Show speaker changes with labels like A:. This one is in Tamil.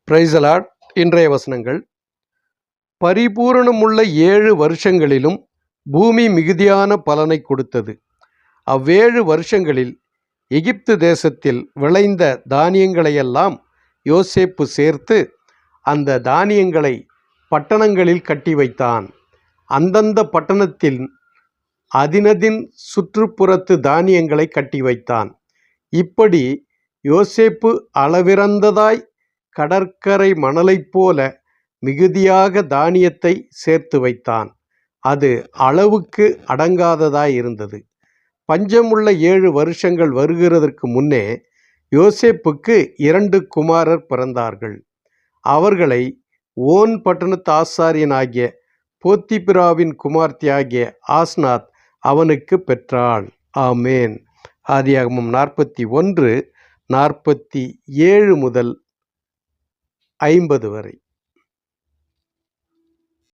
A: Praise the Lord. இன்றைய வசனங்கள். பரிபூரணமுள்ள 7 வருஷங்களிலும் பூமி மிகுதியான பலனை கொடுத்தது. அவ்வேழு வருஷங்களில் எகிப்து தேசத்தில் விளைந்த தானியங்களையெல்லாம் யோசேப்பு சேர்த்து அந்த தானியங்களை பட்டணங்களில் கட்டி வைத்தான். அந்தந்த பட்டணத்தில் அதினதின் சுற்றுப்புறத்து தானியங்களை கட்டி வைத்தான். இப்படி யோசேப்பு அளவிறந்ததாய் கடற்கரை மணலைப் போல மிகுதியாக தானியத்தை சேர்த்து வைத்தான். அது அளவுக்கு அடங்காததாயிருந்தது. பஞ்சமுள்ள 7 வருஷங்கள் வருகிறதற்கு முன்னே யோசேப்புக்கு 2 குமாரர் பிறந்தார்கள். அவர்களை ஓன் பட்டணத்து ஆசாரியனாகிய போத்திபிராவின் குமார்த்தியாகிய ஆஸ்நாத் அவனுக்கு பெற்றாள். ஆமேன். ஆதியாகமம் 41:47 முதல் 50 வரை.